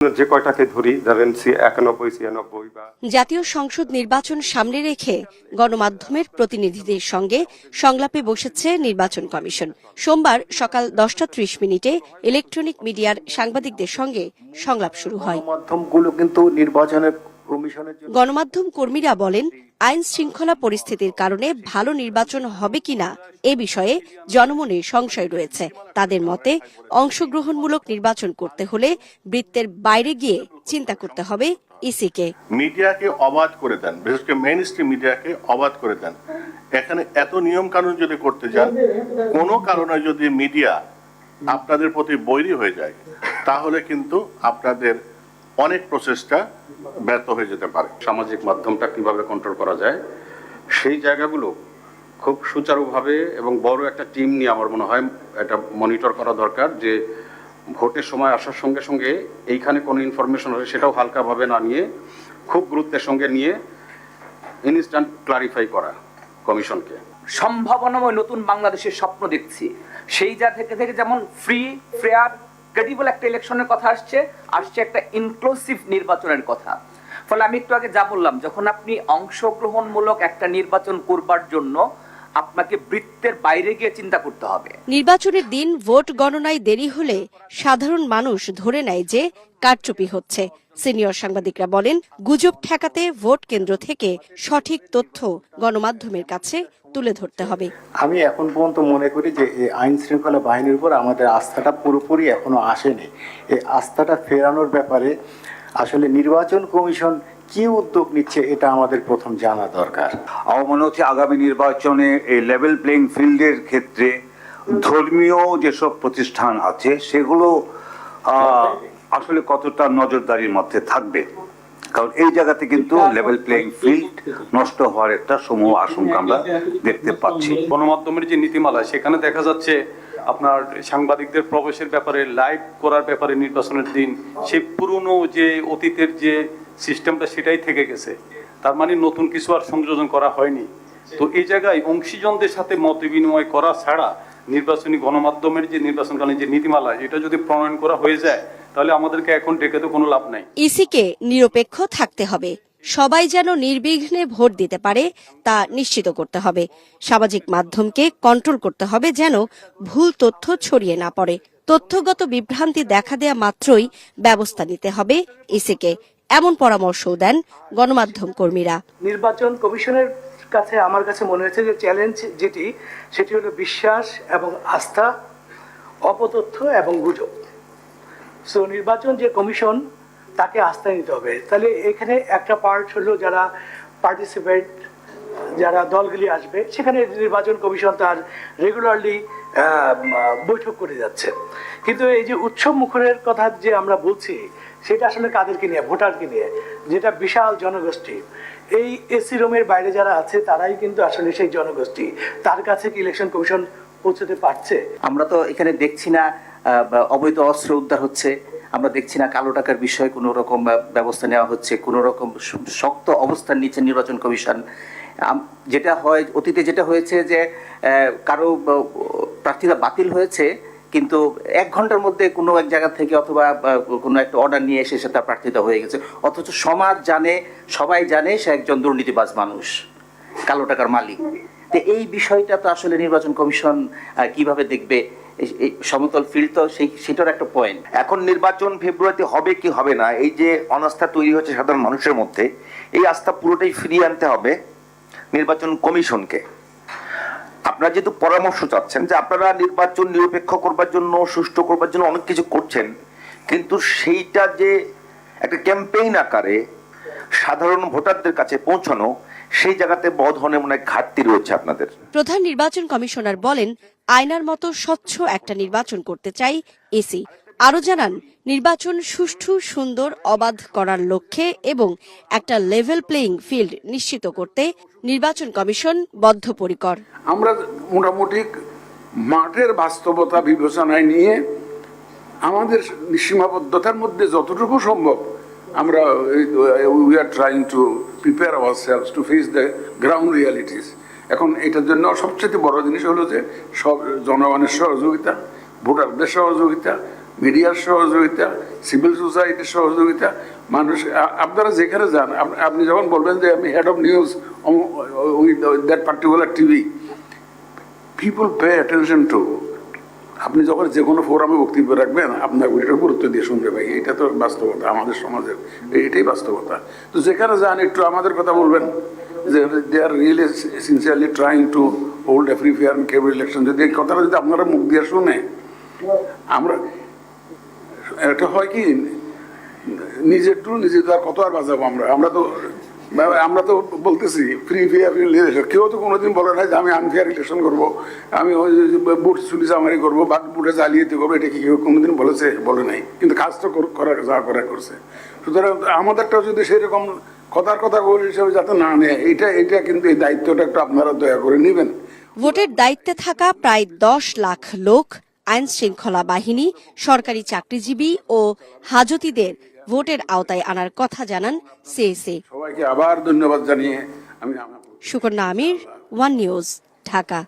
যে কয়টাকে ধরি ধরেন 91, 96 বা জাতীয় সংসদ নির্বাচন সামনে রেখে গণমাধ্যমের প্রতিনিধিদের সঙ্গে সংলাপে বসেছে নির্বাচন কমিশন। সোমবার সকাল 10:30 ইলেকট্রনিক মিডিয়ার সাংবাদিকদের সঙ্গে সংলাপ শুরু হয়। গণমাধ্যমগুলো কিন্তু নির্বাচনের কমিশনের জন্য গণমাধ্যম কর্মীরা বলেন, আইন শৃঙ্খলা পরিস্থিতির কারণে ভালো নির্বাচন হবে কিনা এ বিষয়ে জনমনে সংশয় রয়েছে। তাদের মতে, অংশগ্রহণমূলক নির্বাচন করতে হলে বৃত্তের বাইরে গিয়ে চিন্তা করতে হবে ইসিকে। মিডিয়াকে অবাধ করে দেন, বিশেষ করে মেইন স্ট্রিম মিডিয়াকে অবাধ করে দেন। এখানে এত নিয়ম কানুন যদি করতে যান, কোনো কারণে যদি মিডিয়া আপনাদের প্রতি বৈরী হয়ে যায়, তাহলে কিন্তু আপনাদের অনেক প্রচেষ্টা ব্যর্থ হয়ে যেতে পারে। সামাজিক মাধ্যমটা কিভাবে কন্ট্রোল করা যায় সেই জায়গাগুলো খুব সুচারুভাবে এবং বড় একটা টিম নিয়ে আমার মনে হয় এটা মনিটর করা দরকার, যে ভোটের সময় আসার সঙ্গে সঙ্গে এইখানে কোনো ইনফরমেশন হলে সেটাও হালকাভাবে না নিয়ে খুব গুরুত্বের সঙ্গে নিয়ে ইনস্ট্যান্ট ক্লারিফাই করা কমিশনকে। সম্ভাবনাময় নতুন বাংলাদেশের স্বপ্ন দেখছি। সেই জায়গা থেকে যেমন ফ্রি, ফেয়ার, ক্রেডিবল একটা ইলেকশনের কথা আসছে একটা ইনক্লুসিভ নির্বাচনের কথা। ফলে আমি একটু আগে যা বললাম, যখন আপনি অংশগ্রহণমূলক একটা নির্বাচন করবার জন্য আপনাকে বৃত্তের বাইরে গিয়ে চিন্তা করতে হবে। নির্বাচনের দিন ভোট গণনায় দেরি হলে সাধারণ মানুষ ধরে নেয় যে কারচুপি হচ্ছে। সিনিয়র সাংবাদিকরা বলেন, গুজব ঠেকাতে ভোট কেন্দ্র থেকে সঠিক তথ্য গণমাধ্যমের কাছে তুলে ধরতে হবে। আমি এখন পর্যন্ত মনে করি যে এই আইন শৃঙ্খলা বাহিনীর উপর আমাদের আস্থাটা পুরোপুরি এখনো আসেনি। এই আস্থাটা ফেরানোর ব্যাপারে আসলে নির্বাচন কমিশন কি উদ্যোগ নিচ্ছে এটা আমাদের প্রথম জানা দরকার। আমার মনে হচ্ছে আগামী নির্বাচনে এই লেভেল প্লেইং ফিল্ডের ক্ষেত্রে ধর্মীয় যেসব প্রতিষ্ঠান আছে সেগুলো আসলে কতটা নজরদারির মধ্যে থাকবে, কারণ এই জায়গাতে কিন্তু লেভেল প্লেইং ফিল্ড নষ্ট হওয়ার একটা সমূহ আশঙ্কা আমরা দেখতে পাচ্ছি। গণমাধ্যমের যে নীতিমালা, সেখানে দেখা যাচ্ছে আপনার সাংবাদিকদের প্রবেশের ব্যাপারে, লাইভ করার ব্যাপারে নির্বাচনের দিন সেই পুরনো যে অতীতের যে সিস্টেমটা সেটাই থেকে গেছে। তার মানে নতুন কিছু আর সংযোজন করা হয়নি। তো এই জায়গায় অংশীজনদের সাথে মত বিনিময় করা ছাড়া নির্বাচনী গণমাধ্যমের যে নির্বাচনকালীন যে নীতিমালা, এটা যদি প্রণয়ন করা হয়ে যায় তাহলে আমাদেরকে এখন ডেকে তো কোনো লাভ নাই। ইসিকে নিরপেক্ষ থাকতে হবে, সবাই যেন নির্বিঘ্নে ভোট দিতে পারে তা নিশ্চিত করতে হবে। সামাজিক মাধ্যমকে কন্ট্রোল করতে হবে যেন ভুল তথ্য ছড়িয়ে না পড়ে। তথ্যগত বিভ্রান্তি দেখা দেয়া মাত্রই ব্যবস্থা নিতে হবে ইসিকে, এমন পরামর্শও দেন গণমাধ্যম কর্মীরা। নির্বাচন কমিশনের কাছে আমার কাছে মনে হয়েছে যে চ্যালেঞ্জ সেটি হলো বিশ্বাস এবং আস্থা, অপতথ্য এবং গুজব। সো নির্বাচন যে কমিশন, তাকে আস্থা নিতে হবে। তাহলে এখানে একটা পার্ট হলো যারা পার্টিসিপেট, যারা দলগুলি আসবে, সেখানে নির্বাচন কমিশন তার রেগুলারলি বৈঠক করে যাচ্ছে। কিন্তু এই যে উৎসব মুখরের কথা যে আমরা বলছি, সেটা আসলে কাদেরকে নিয়ে? ভোটারকে নিয়ে, যেটা বিশাল জনগোষ্ঠী। এই এসি রুমের বাইরে যারা আছে তারাই কিন্তু আসলে সেই জনগোষ্ঠী। তার কাছে কি ইলেকশন কমিশন পৌঁছতে পারছে? আমরা তো এখানে দেখছি না অবৈধ অস্ত্র উদ্ধার হচ্ছে, আমরা দেখছি না কালো টাকার বিষয়ে কোনো রকম ব্যবস্থা নেওয়া হচ্ছে, কোনো রকম শক্ত অবস্থান নিচ্ছে নির্বাচন কমিশন। যেটা হয়, অতীতে যেটা হয়েছে যে কারো প্রার্থীরা বাতিল হয়েছে, কিন্তু 1 ঘন্টার মধ্যে কোনো এক জায়গা থেকে অথবা কোনো একটা অর্ডার নিয়ে এসে সেটা প্রার্থিতা হয়ে গেছে, অথচ সমাজ জানে, সবাই জানে সে একজন দুর্নীতিবাজ মানুষ, কালো টাকার মালিক। তো এই বিষয়টা তো আসলে নির্বাচন কমিশন কিভাবে দেখবে? সমতল ফিল্ড তো সেটার একটা পয়েন্ট। এখন নির্বাচন ফেব্রুয়ারিতে হবে কি হবে না, এই যে অনাস্থা তৈরি হচ্ছে সাধারণ মানুষের মধ্যে, এই আস্থা পুরোটাই ফিরিয়ে আনতে হবে নির্বাচন কমিশনকে। আপনারা যেহেতু পরামর্শ চাচ্ছেন যে আপনারা নির্বাচন নিরপেক্ষ করবার জন্য, সুষ্ঠু করবার জন্য অনেক কিছু করছেন, কিন্তু সেইটা যে একটা ক্যাম্পেইন আকারে সাধারণ ভোটারদের কাছে পৌঁছানো, সেই জায়গাতে বড় ধরনের মনে হয় ঘাটতি রয়েছে আপনাদের। প্রধান নির্বাচন কমিশনার বলেন, আয়নার মতো স্বচ্ছ একটা নির্বাচন করতে চাই ইসি। আরো জানান, নির্বাচন সুষ্ঠু, সুন্দর, অবাধ করার লক্ষ্যে এবং একটা লেভেল প্লেইং ফিল্ড নিশ্চিত করতে নির্বাচন কমিশন বদ্ধপরিকর। আমরা মোটামুটি মাঠের বাস্তবতা বিবেচনায় নিয়ে আমাদের সীমাবদ্ধতার মধ্যে যতটুকু সম্ভব আমরা we are trying to prepare ourselves to face the ground realities. এখন এটার জন্য সবচেয়ে বড় জিনিস হলো যে সব জনগণের সহযোগিতা, ভোটারদের সহযোগিতা, মিডিয়ার সহযোগিতা, সিভিল সোসাইটির সহযোগিতা, মানুষ আপনারা যেখানে যান, আপনি যখন বলবেন যে আমি head of news that particular TV, people pay attention to. আপনি যখন যে কোনো ফোরামে বক্তব্য রাখবেন, আপনার ওইটা গুরুত্ব দিয়ে শুনবে ভাই, এটা তো বাস্তবতা আমাদের সমাজের, এটাই বাস্তবতা। তো যেখানে যান একটু আমাদের কথা বলবেন যে they are really sincerely trying to hold a free fair and credible election. যদি এই কথাটা যদি আপনারা মুখ দিয়ে শুনে, আমরা এটা হয় কি নিজের টু নিজে তো আর কত আর বাজাবো আমরা তো বলতেছি ফ্রি ফেয়ার ইলেকশন। কেউ তো কোনোদিন বলে নাই যে আমি আনফেয়ার ইলেকশন করবো, আমি ওই বুট চুরি চামারি করবো বা বুটে জালিয়াতি করবো, এটা কি কেউ কোনোদিন বলে নাই, কিন্তু কাজ তো যা করা করছে। সুতরাং আমাদেরটাও যদি সেরকম কথার কথা হিসেবে যাতে না নেয়, এটা কিন্তু এই দায়িত্বটা একটু আপনারা দয়া করে নেবেন। ভোটের দায়িত্বে থাকা প্রায় 10 লাখ লোক, আইন শৃঙ্খলা বাহিনী, সরকারি চাকরিজীবী ও হাজতিদের ভোটের আওতায় আনার কথা জানান সিএসি। সবাইকে আবার ধন্যবাদ জানিয়ে আমি সুকন্যা আমির, ওয়ান নিউজ, ঢাকা।